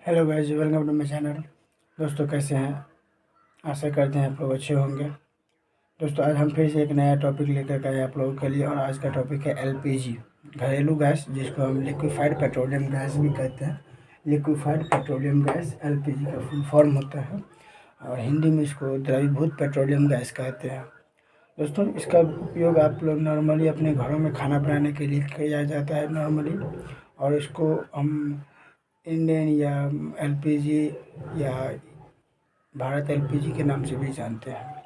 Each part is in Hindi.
Hello guys, welcome to my channel. दोस्तों कैसे हैं? आशा करते हैं आप लोग अच्छे होंगे। दोस्तों आज हम फिर से एक नया टॉपिक लेकर के आए आप लोगों के लिए, और आज का टॉपिक है एलपीजी, घरेलू गैस, जिसको हम लिक्विफाइड पेट्रोलियम गैस भी कहते हैं। लिक्विफाइड पेट्रोलियम गैस एलपीजी का फुल फॉर्म होता है, और हिंदी में इसको द्रवीभूत पेट्रोलियम गैस कहते हैं। दोस्तों इसका उपयोग आप लोग नॉर्मली अपने घरों में खाना बनाने के लिए किया जाता है नॉर्मली, और इसको हम इंडियन या एलपीजी या भारत एलपीजी के नाम से भी जानते हैं।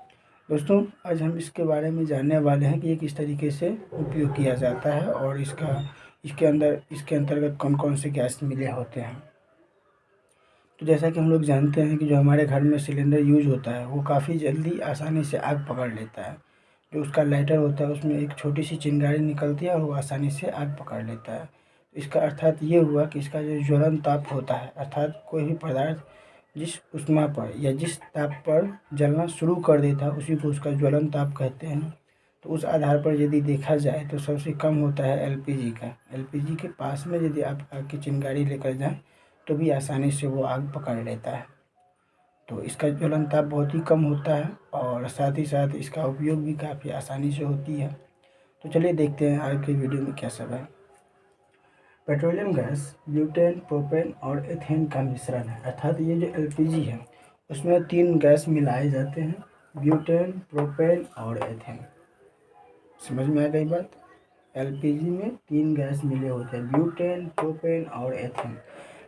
दोस्तों आज हम इसके बारे में जानने वाले हैं कि ये किस तरीके से उपयोग किया जाता है, और इसके अंतर्गत कौन कौन से गैस मिले होते हैं। तो जैसा कि हम लोग जानते हैं कि जो हमारे घर में सिलेंडर यूज होता है वो काफ़ी जल्दी आसानी से आग पकड़ लेता है। जो उसका लाइटर होता है उसमें एक छोटी सी चिंगारी निकलती है और वो आसानी से आग पकड़ लेता है। इसका अर्थात ये हुआ कि इसका जो ज्वलन ताप होता है, अर्थात कोई भी पदार्थ जिस ऊष्मा पर या जिस ताप पर जलना शुरू कर देता है उसी को उसका ज्वलन ताप कहते हैं। तो उस आधार पर यदि देखा जाए तो सबसे कम होता है एलपीजी का। एलपीजी के पास में यदि आप आग की चिंगारी लेकर जाएं तो भी आसानी से वो आग पकड़ लेता है। तो इसका ज्वलन ताप बहुत ही कम होता है, और साथ ही साथ इसका उपयोग भी काफ़ी आसानी से होती है। तो चलिए देखते हैं आज के वीडियो में क्या सब है। पेट्रोलियम गैस ब्यूटेन, प्रोपेन और एथेन का मिश्रण है। अर्थात ये जो एलपीजी है उसमें 3 गैस मिलाए जाते हैं, ब्यूटेन, प्रोपेन और एथेन। समझ में आ गई बात? एलपीजी में 3 गैस मिले होते हैं, ब्यूटेन, प्रोपेन और एथेन।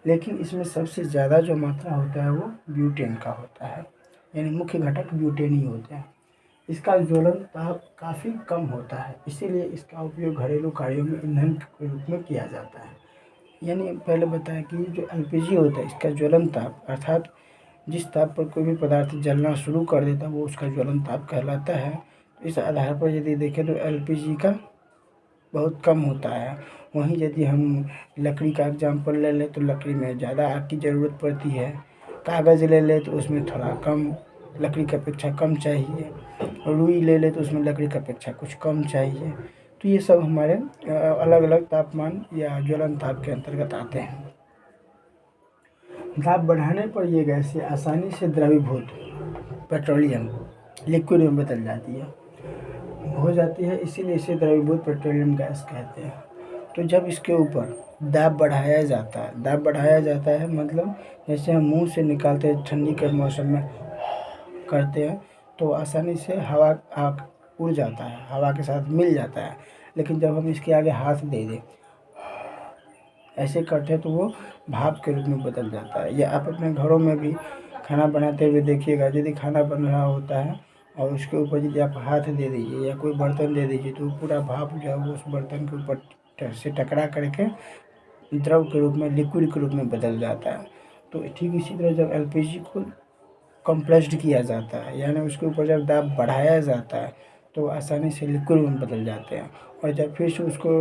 लेकिन इसमें सबसे ज़्यादा जो मात्रा होता है वो ब्यूटेन का होता है, यानी मुख्य घटक ब्यूटेन ही होते हैं। इसका ज्वलन ताप काफ़ी कम होता है, इसीलिए इसका उपयोग घरेलू कार्यों में ईंधन के रूप में किया जाता है। यानी पहले बताया कि जो एलपीजी होता है इसका ज्वलन ताप, अर्थात जिस ताप पर कोई भी पदार्थ जलना शुरू कर देता है वो उसका ज्वलन ताप कहलाता है। तो इस आधार पर यदि देखें तो एलपीजी का बहुत कम होता है। वहीं यदि हम लकड़ी का एग्जाम्पल ले लें तो लकड़ी में ज़्यादा आग की ज़रूरत पड़ती है। कागज़ ले लें तो उसमें थोड़ा कम, लकड़ी की अपेक्षा कम चाहिए। रुई ले लें तो उसमें लकड़ी की अपेक्षा कुछ कम चाहिए। तो ये सब हमारे अलग अलग तापमान या ज्वलन ताप के अंतर्गत आते हैं। दाब बढ़ाने पर ये गैसें आसानी से द्रवीभूत पेट्रोलियम लिक्विड में बदल जाती हो जाती है, इसीलिए इसे द्रवीभूत पेट्रोलियम गैस कहते हैं। तो जब इसके ऊपर दाब बढ़ाया जाता है, दाब बढ़ाया जाता है मतलब जैसे हम मुंह से निकालते हैं ठंडी के मौसम में करते हैं तो आसानी से हवा आग उड़ जाता है, हवा के साथ मिल जाता है। लेकिन जब हम इसके आगे हाथ दे दें ऐसे करते हैं तो वो भाप के रूप में बदल जाता है। या आप अपने घरों में भी खाना बनाते हुए देखिएगा, यदि खाना बन रहा होता है और उसके ऊपर यदि आप हाथ दे दीजिए या कोई बर्तन दे दीजिए तो पूरा भाप जो है वो उस बर्तन के ऊपर से टकरा करके द्रव के रूप में, लिक्विड के रूप में बदल जाता है। तो ठीक इसी तरह जब एलपीजी को कंप्रेस्ड किया जाता है, यानी उसके ऊपर जब दाब बढ़ाया जाता है तो आसानी से लिक्विड में बदल जाते हैं, और जब फिर से उसको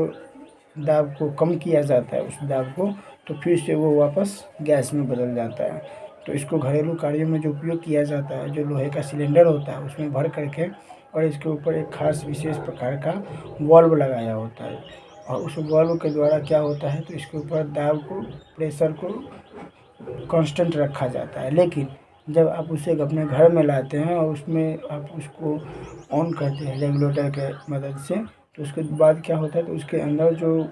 दाब को कम किया जाता है उस दाब को, तो फिर से वो वापस गैस में बदल जाता है। तो इसको घरेलू कार्यों में जो उपयोग किया जाता है, जो लोहे का सिलेंडर होता है उसमें भर करके, और इसके ऊपर एक खास विशेष प्रकार का वाल्व लगाया होता है, और उस वाल्व के द्वारा क्या होता है तो इसके ऊपर दाब को, प्रेशर को कांस्टेंट रखा जाता है। लेकिन जब आप उसे अपने घर में लाते हैं और उसमें आप उसको ऑन करते हैं रेगुलेटर के मदद से, तो उसके बाद क्या होता है तो उसके अंदर जो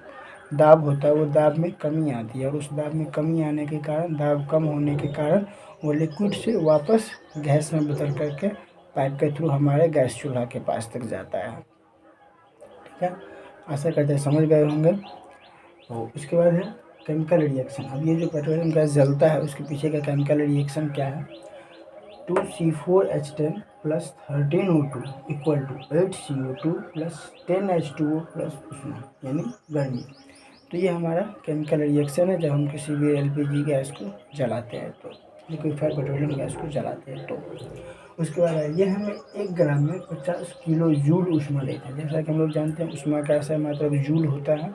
दाब होता है वो दाब में कमी आती है, और उस दाब में कमी आने के कारण, दाब कम होने के कारण वो लिक्विड से वापस गैस में बदल करके पाइप के थ्रू हमारे गैस चूल्हा के पास तक जाता है। ठीक है, आशा करते हैं समझ गए होंगे। तो इसके बाद है केमिकल रिएक्शन। अब ये जो पेट्रोलियम गैस जलता है उसके पीछे का केमिकल रिएक्शन क्या है? 2C4H10 plus 13O2 equal to 8CO2 plus 10H2O plus उष्मा, यानी गर्मी। तो ये हमारा केमिकल रिएक्शन है जब हम किसी भी एलपीजी गैस को जलाते हैं, तो लिक्विफाइड पेट्रोलियम गैस को जलाते हैं। तो उसके बाद ये हमें 1 ग्राम में 50 किलो जूल उष्मा देता है। जैसा कि हम लोग जानते हैं उष्मा का ऐसा मतलब जूल होता है।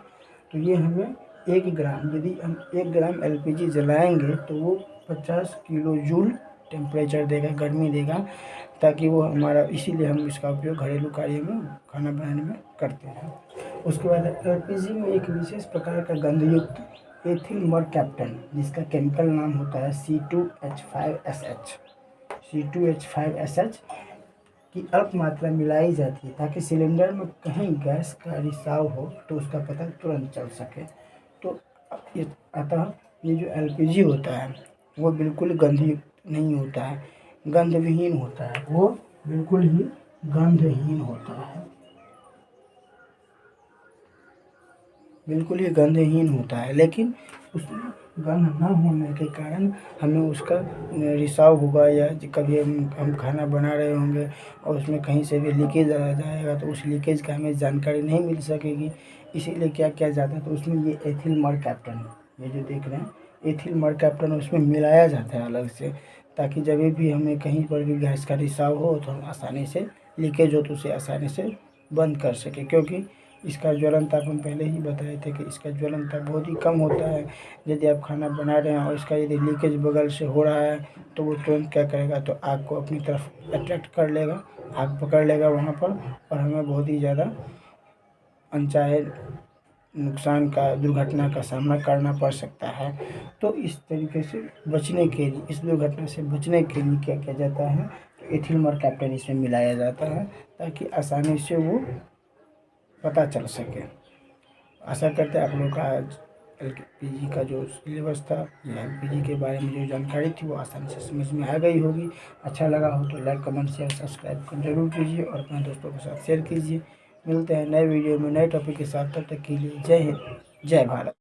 तो ये हमें 1 ग्राम, यदि हम 1 ग्राम एलपीजी जलाएंगे तो वो 50 किलो जूल टेम्परेचर देगा, गर्मी देगा, ताकि वो हमारा, इसीलिए हम इसका उपयोग घरेलू कार्य में, खाना बनाने में करते हैं। उसके बाद एलपीजी में एक विशेष प्रकार का गंधयुक्त एथिल मरकैप्टन, जिसका केमिकल नाम होता है C2H5SH। C2H5SH की अल्प मात्रा मिलाई जाती है ताकि सिलेंडर में कहीं गैस का रिसाव हो तो उसका पता तुरंत चल सके। तो अतः ये जो LPG होता है वो बिल्कुल गंधयुक्त नहीं होता है, गंधविहीन होता है, वो बिल्कुल ही गंधहीन होता है, बिल्कुल ही गंधहीन होता है। लेकिन उसमें गंध न होने के कारण हमें उसका रिसाव होगा, या कभी हम खाना बना रहे होंगे और उसमें कहीं से भी लीकेज आ जाएगा तो उस लीकेज का हमें जानकारी नहीं मिल सकेगी। इसीलिए क्या किया जाता है, तो उसमें ये एथिल मरकैप्टन, ये जो देख रहे हैं एथिल मरकैप्टन, उसमें मिलाया जाता है अलग से, ताकि जब भी हमें कहीं पर भी गैस का रिसाव हो तो हम आसानी से, लीकेज हो तो उसे आसानी से बंद कर सकें। क्योंकि इसका ज्वलन ताप हम पहले ही बताए थे कि इसका ज्वलन ताप बहुत ही कम होता है। यदि आप खाना बना रहे हैं और इसका यदि लीकेज बगल से हो रहा है तो वो तुरंत क्या करेगा, तो आग को अपनी तरफ अट्रैक्ट कर लेगा, आग पकड़ लेगा वहाँ पर, और हमें बहुत ही ज़्यादा अनचाहे नुकसान का, दुर्घटना का सामना करना पड़ सकता है। तो इस तरीके से बचने के लिए, इस दुर्घटना से बचने के लिए क्या किया जाता है, एथिल मरकैप्टन इसमें मिलाया जाता है ताकि आसानी से वो पता चल सके। आशा करते हैं आप लोग का आज LPG का जो सिलेबस था या LPG के बारे में जो जानकारी थी वो आसानी से समझ में आ गई होगी। अच्छा लगा हो तो लाइक, कमेंट, शेयर, सब्सक्राइब जरूर कीजिए और अपने दोस्तों के साथ शेयर कीजिए। मिलते हैं नए वीडियो में नए टॉपिक के साथ, तब तक के लिए जय हिंद, जय भारत।